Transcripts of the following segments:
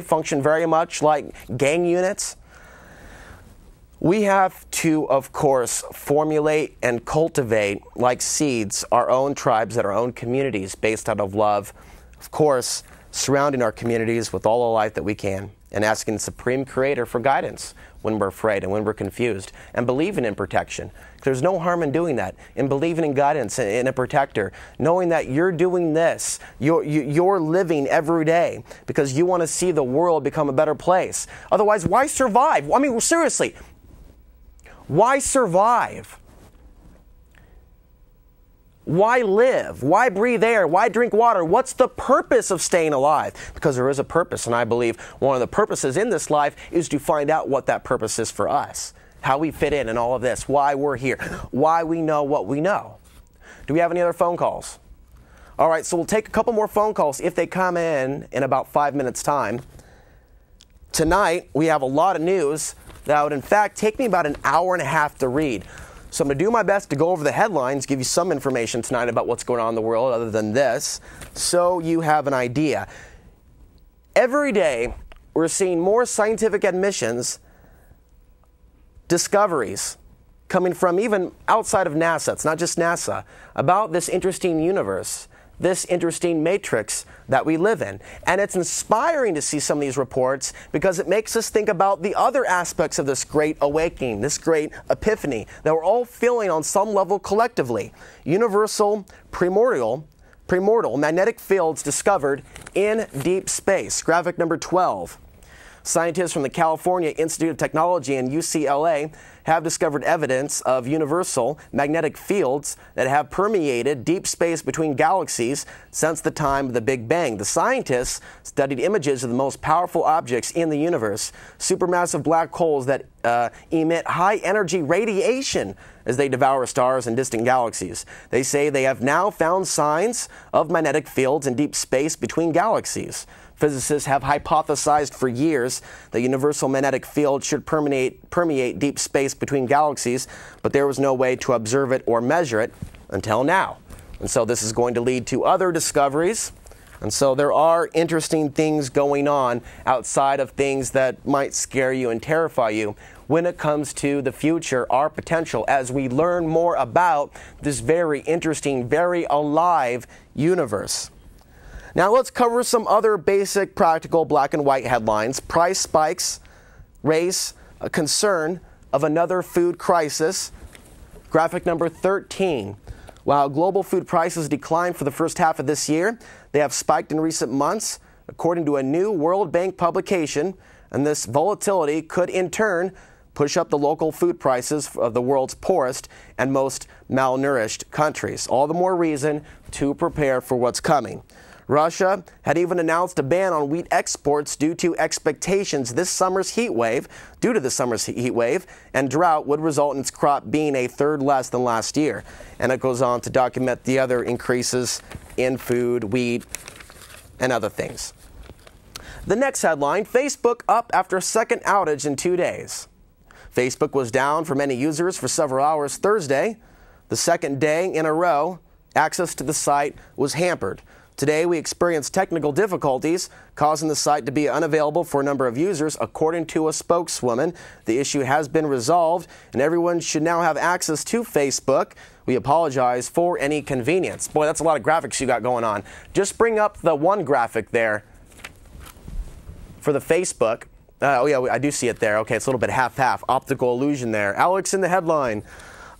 function very much like gang units. We have to, of course, formulate and cultivate, like seeds, our own tribes and our own communities based out of love. Of course, surrounding our communities with all the light that we can and asking the Supreme Creator for guidance when we're afraid and when we're confused, and believing in protection. There's no harm in doing that, in believing in guidance and in a protector, knowing that you're doing this, you're living every day because you want to see the world become a better place. Otherwise, why survive? I mean, seriously, why survive? Why live? Why breathe air? Why drink water? What's the purpose of staying alive? Because there is a purpose, and I believe one of the purposes in this life is to find out what that purpose is for us, how we fit in all of this, why we're here, why we know what we know. Do we have any other phone calls? All right, so we'll take a couple more phone calls if they come in about 5 minutes' time. Tonight, we have a lot of news that would, in fact, take me about an hour and a half to read. So I'm going to do my best to go over the headlines, give you some information tonight about what's going on in the world other than this, so you have an idea. Every day, we're seeing more scientific admissions, discoveries, coming from even outside of NASA, it's not just NASA, about this interesting universe, this interesting matrix that we live in. And it's inspiring to see some of these reports because it makes us think about the other aspects of this great awakening, this great epiphany that we're all feeling on some level collectively. Universal primordial magnetic fields discovered in deep space. Graphic number 12. Scientists from the California Institute of Technology and UCLA have discovered evidence of universal magnetic fields that have permeated deep space between galaxies since the time of the Big Bang. The scientists studied images of the most powerful objects in the universe, supermassive black holes that emit high-energy radiation as they devour stars and distant galaxies. They say they have now found signs of magnetic fields in deep space between galaxies. Physicists have hypothesized for years that universal magnetic field should permeate deep space between galaxies, but there was no way to observe it or measure it until now. And so this is going to lead to other discoveries. And so there are interesting things going on outside of things that might scare you and terrify you when it comes to the future, our potential, as we learn more about this very interesting, very alive universe. Now let's cover some other basic, practical, black and white headlines. Price spikes raise a concern of another food crisis. Graphic number 13. While global food prices declined for the first half of this year, they have spiked in recent months, according to a new World Bank publication, and this volatility could in turn push up the local food prices of the world's poorest and most malnourished countries. All the more reason to prepare for what's coming. Russia had even announced a ban on wheat exports due to expectations this summer's heat wave, and drought would result in its crop being a third less than last year. And it goes on to document the other increases in food, wheat, and other things. The next headline, Facebook up after a second outage in 2 days. Facebook was down for many users for several hours Thursday. The second day in a row, access to the site was hampered. Today, we experienced technical difficulties, causing the site to be unavailable for a number of users, according to a spokeswoman. The issue has been resolved, and everyone should now have access to Facebook. We apologize for any inconvenience. Boy, that's a lot of graphics you got going on. Just bring up the one graphic there for the Facebook. Oh, yeah, I do see it there. Okay, it's a little bit half-half. Optical illusion there. Alex in the headline.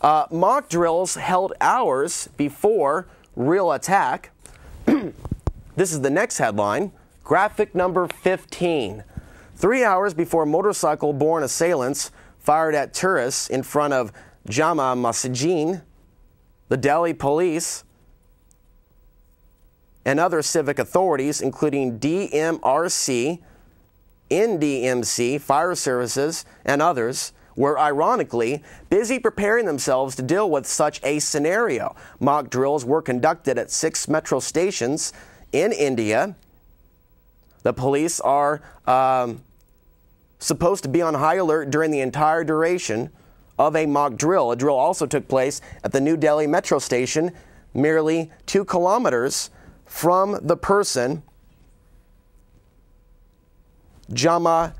Mock drills held hours before real attack. This is the next headline, graphic number 15. 3 hours before motorcycle-borne assailants fired at tourists in front of Jama Masjid, the Delhi police and other civic authorities, including DMRC, NDMC, fire services, and others, were ironically busy preparing themselves to deal with such a scenario. Mock drills were conducted at 6 metro stations in India. The police are supposed to be on high alert during the entire duration of a mock drill. A drill also took place at the New Delhi metro station, merely 2 kilometers from the person Jama,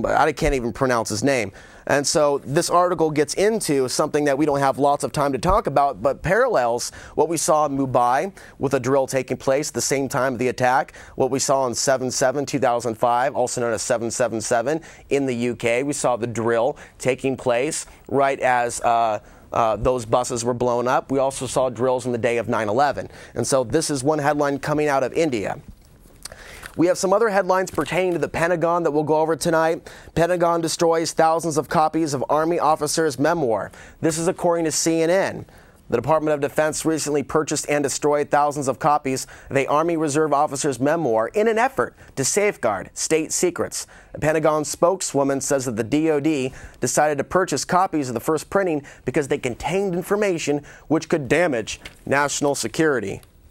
I can't even pronounce his name. And so this article gets into something that we don't have lots of time to talk about, but parallels what we saw in Mumbai with a drill taking place at the same time of the attack, what we saw on 7/7/2005, also known as 7/7/7 in the UK. We saw the drill taking place right as those buses were blown up. We also saw drills on the day of 9/11. And so this is one headline coming out of India. We have some other headlines pertaining to the Pentagon that we'll go over tonight. Pentagon destroys thousands of copies of Army officers' memoir. This is according to CNN. The Department of Defense recently purchased and destroyed thousands of copies of a Army Reserve officer's memoir in an effort to safeguard state secrets. A Pentagon spokeswoman says that the DoD decided to purchase copies of the first printing because they contained information which could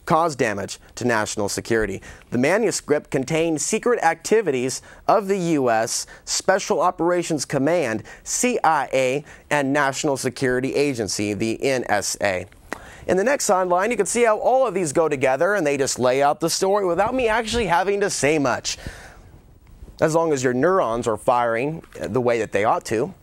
cause damage to national security. The manuscript contained secret activities of the U.S. Special Operations Command, CIA, and National Security Agency, the NSA. In the next headline, you can see how all of these go together, and they just lay out the story without me actually having to say much. As long as your neurons are firing the way that they ought to.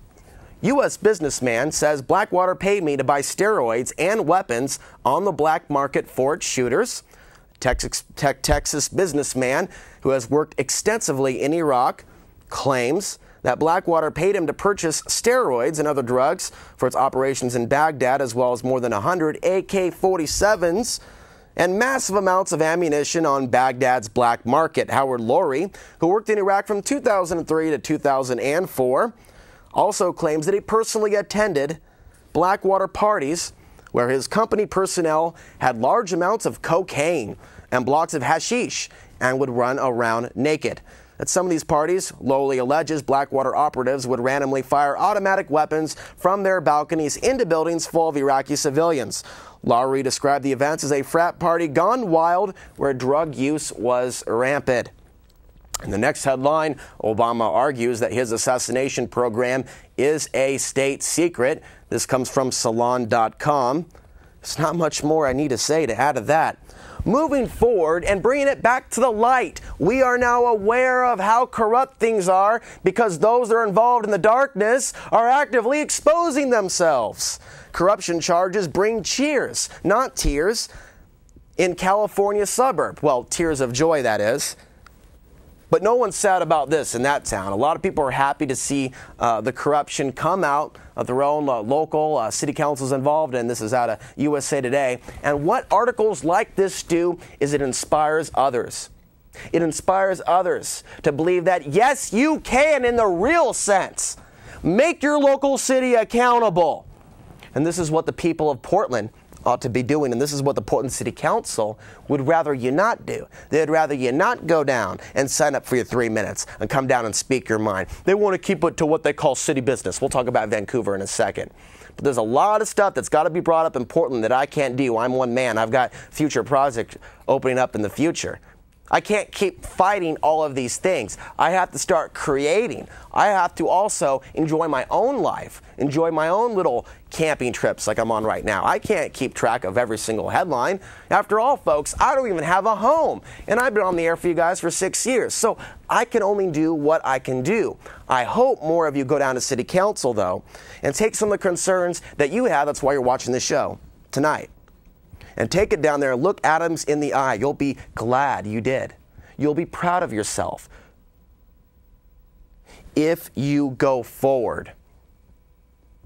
U.S. businessman says Blackwater paid me to buy steroids and weapons on the black market for its shooters. Texas businessman who has worked extensively in Iraq claims that Blackwater paid him to purchase steroids and other drugs for its operations in Baghdad, as well as more than 100 AK-47s and massive amounts of ammunition on Baghdad's black market. Howard Lowry, who worked in Iraq from 2003 to 2004, also claims that he personally attended Blackwater parties where his company personnel had large amounts of cocaine and blocks of hashish and would run around naked. At some of these parties, Lowry alleges Blackwater operatives would randomly fire automatic weapons from their balconies into buildings full of Iraqi civilians. Lowry described the events as a frat party gone wild where drug use was rampant. In the next headline, Obama argues that his assassination program is a state secret. This comes from Salon.com. There's not much more I need to say to add to that. Moving forward and bringing it back to the light, we are now aware of how corrupt things are because those that are involved in the darkness are actively exposing themselves. Corruption charges bring cheers, not tears, in California suburb. Well, tears of joy, that is. But no one's sad about this in that town. A lot of people are happy to see the corruption come out of their own local city councils involved, and this is out of USA Today. And what articles like this do is it inspires others. It inspires others to believe that, yes, you can, in the real sense, make your local city accountable. And this is what the people of Portland ought to be doing, and this is what the Portland City Council would rather you not do. They'd rather you not go down and sign up for your 3 minutes and come down and speak your mind. They want to keep it to what they call city business. We'll talk about Vancouver in a second. But there's a lot of stuff that's got to be brought up in Portland that I can't do. I'm one man. I've got future projects opening up in the future. I can't keep fighting all of these things. I have to start creating. I have to also enjoy my own life, enjoy my own little camping trips like I'm on right now. I can't keep track of every single headline. After all, folks, I don't even have a home, and I've been on the air for you guys for 6 years, so I can only do what I can do. I hope more of you go down to City Council, though, and take some of the concerns that you have. That's why you're watching this show tonight. And take it down there and look Adams in the eye. You'll be glad you did. You'll be proud of yourself if you go forward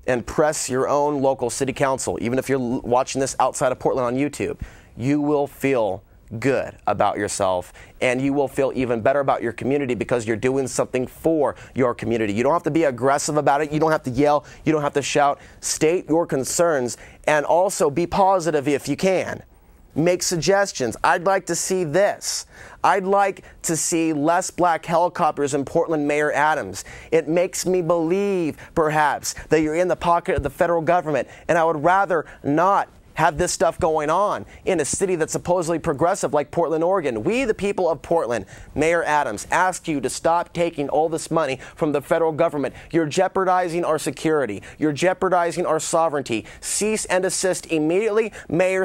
and press your own local city council. Even if you're watching this outside of Portland on YouTube, you will feel good about yourself, and you will feel even better about your community because you're doing something for your community. You don't have to be aggressive about it. You don't have to yell. You don't have to shout. State your concerns and also be positive if you can. Make suggestions. I'd like to see this. I'd like to see less black helicopters in Portland, Mayor Adams. It makes me believe, perhaps, that you're in the pocket of the federal government, and I would rather not have this stuff going on in a city that's supposedly progressive like Portland, Oregon. We, the people of Portland, Mayor Adams, ask you to stop taking all this money from the federal government. You're jeopardizing our security. You're jeopardizing our sovereignty. Cease and desist immediately, Mayor.